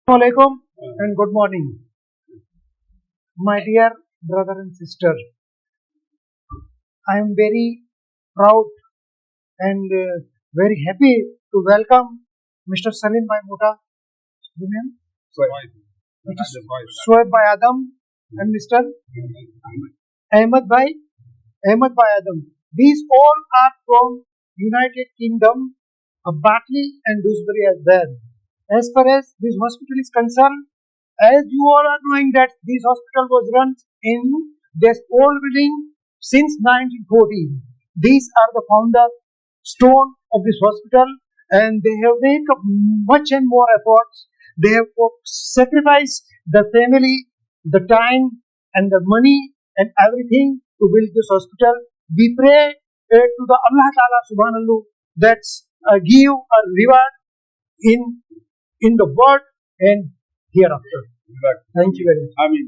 Assalamualaikum and good morning, my dear brother and sister. I am very proud and very happy to welcome Mr. Salim Bhai Mota, Mr. Shoaib Bhai Adam, and Mr. Ahmed Bhai Adam. These all are from United Kingdom of Batley and Dewsbury as well. As far as this hospital is concerned, as you all are knowing that this hospital was run in this old building since 1914. These are the founder stone of this hospital, and they have made much and more efforts. They have sacrificed the family, the time, and the money and everything to build this hospital. We pray to the Allah Ta'ala Subhanallah that give a reward in the world and hereafter. Thank you very much. આમીન.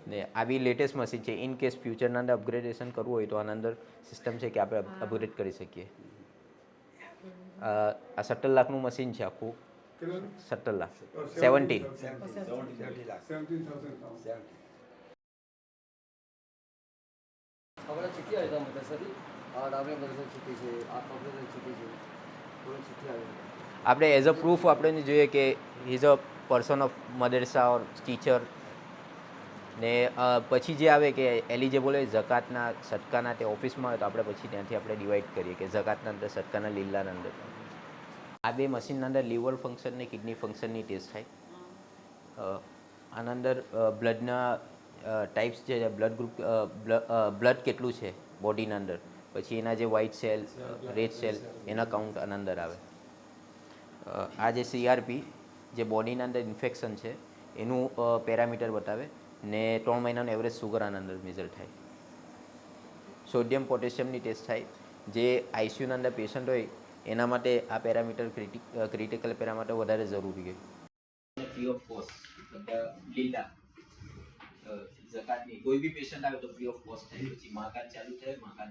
ને આવી latest machine છે. In case ફ્યુચરના અંદર upgradation કરવું હોય તો આના અંદર system છે કે આપણે અપગ્રેડ કરી શકીએ. આ 17 લાખનું મશીન છે આખું. 17 લાખ 17 આપણે એઝ અ પ્રૂફ આપણે જોઈએ કે ઇઝ અ પર્સન ઓફ મદરસા ઓર ટીચર. ને પછી જે આવે કે એલિજિબલ હોય ઝકાતના સદકાના તે ઓફિસમાં હોય તો આપણે પછી ત્યાંથી આપણે ડિવાઈડ કરીએ કે ઝકાતના અંદર સદકાના લીલાના અંદર. આ બે મશીનના અંદર લીવર ફંક્શન ને કિડની ફંક્શનની ટેસ્ટ થાય. આના અંદર બ્લડના ટાઈપ્સ છે, બ્લડ ગ્રુપ, બ્લડ કેટલું છે બોડીના અંદર, પછી એના જે વ્હાઇટ સેલ, રેડ સેલ, એના કાઉન્ટ આના અંદર આવે. આ જે CRP જે બોડીના અંદર ઇન્ફેક્શન છે એનું પેરામીટર બતાવે ને 3 મહિનાનું એવરેજ સુગર આના અંદર મેઝર થાય. સોડિયમ પોટેશિયમની ટેસ્ટ થાય. જે ICUના અંદર પેશન્ટ હોય એના માટે આ પેરામીટર ક્રિટિકલ પેરામીટર વધારે જરૂરી હોય. ફ્રી ઓફ કોસ્ટ લીલા ઝકાતની કોઈ બી પેશન્ટ આવે તો ફ્રી ઓફ કોસ્ટ થાય. પછી માકાત ચાલુ થાય, માકાત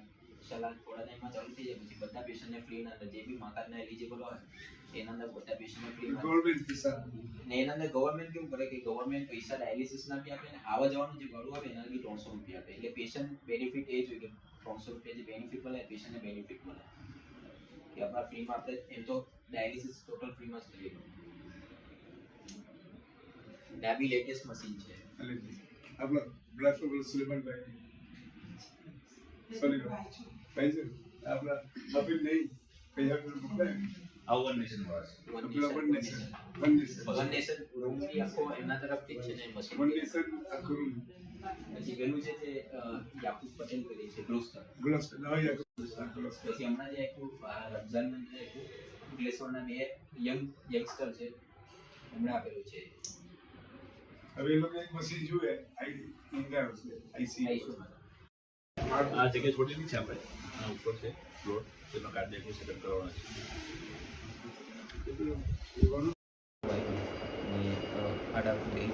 સલાહ થોડા ટાઈમમાં ચાલુ થઈ જાય. પછી બધા પેશન્ટને ફ્રીના અંદર જે બી માકાતના એલિજિબલ હોય એના અંદર બધા પેશન્ટને ફ્રીમાં. ને એના અંદર ગવર્મેન્ટ કેવું કરે કે ગવર્મેન્ટ પૈસા ડાયાલિસિસના બી આપે ને આવવા જવાનું જે ભાડું આવે એના બી 300 રૂપિયા આપે. એટલે પેશન્ટ બેનિફિટ એ જ હોય કે 300 રૂપિયા જે બેનિફિટ મળે પેશન્ટને બેનિફિટ મળે કે આપણા ફ્રીમાં આપણે એમ તો ડાયાલિસિસ ટોટલ ફ્રીમાં જ કરીએ. ને આ બી લેટેસ્ટ મશીન છે. આપણા બ્લડ પ્રેશર સુલેમાનભાઈ ભાઈ છે આપણા મફિલ નહીં પૈસા મોકલાય વન નેશન આખો એમના તરફથી જ છે ને મશીન. વન નેશન આખું પછી પેલું છે તે યાકુબ પટેલ કરી છે ગ્લોસ્ટર. પછી હમણાં જે આખું રમઝાન અંકલેશ્વરના બે યંગસ્ટર છે એમણે આપેલું છે. હવે એ લોકો એક મશીન જુએ ઇન્ડિયા છે આઈસીયુમાં. આ જગ્યા છોડેલી છે આપણે આ ઉપર છે ફ્લોર તેનો કાર્ડિયક સેટઅપ કરવાનો છે.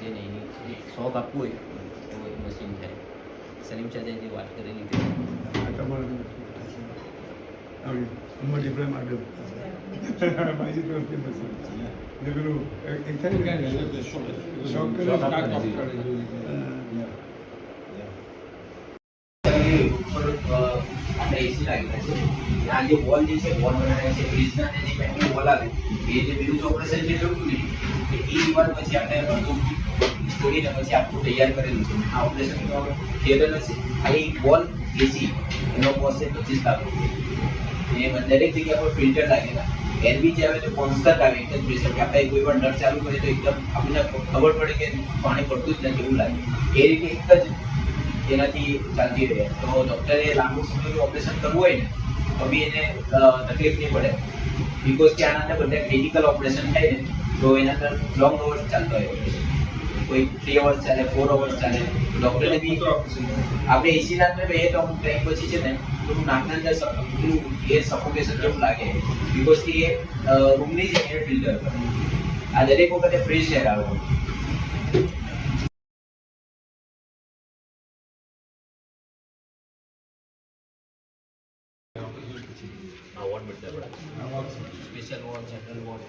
એની શોખ આપવું હોય તો એ મશીન થાય. સલીમ શાહે જે વાત કરેલી હતી તમારે ડિપ્લોમ આગળ માજી તરફથી મશીન ને પેલું એક થાય ને શોખ કરે આપણે એસી લાગેલા છે. આ જે વોલ જે છે વોલ બનાવ્યા છે ફ્રીજના જે પેન્ટિંગ વોલ આવે એ જે બીજું ઓપરેશન જે થયું ને એ વાર પછી આપણે બધું છોડીને પછી આખું તૈયાર કરેલું છે. આ ઓપરેશન થિયેટર નથી. આ એક વોલ એસી એનો કોસ્ટ છે 25 લાખ રૂપિયા. એ દરેક જગ્યા પર ફિલ્ટર લાગેલા. એલબી જે આવે તો કોન્સ્ટન્ટ આવે એક જ પ્રેશર કે આપણે કોઈ વાર નળ ચાલુ કરીએ તો એકદમ આપણને ખબર પડે કે પાણી પડતું જ નથી એવું લાગે. એ રીતે એક જ એનાથી ચાલતી રહે. તો ડૉક્ટરે લાંબુ સમયનું ઓપરેશન કરવું હોય ને તો બી એને તકલીફ નહીં પડે બિકોઝ કે આના અંદર બધા ક્રિટિકલ ઓપરેશન થાય ને તો એના અંદર લોંગ અવર્સ ચાલતો હોય ઓપરેશન. કોઈ 3 અવર્સ ચાલે, 4 અવર્સ ચાલે. ડૉક્ટરને બી આપણે એસીના અંદર બે તો અમુક ટાઈમ પછી છે ને થોડું નાકના અંદર પેલું એર સફોકેશન જેવું લાગે બિકોઝ કે એ રૂમની જ એર ફિલ્ટર કરે. આ દરેક વખતે ફ્રેશ એર આવે. છે આપણે. આ વાત છે. Special ward general ward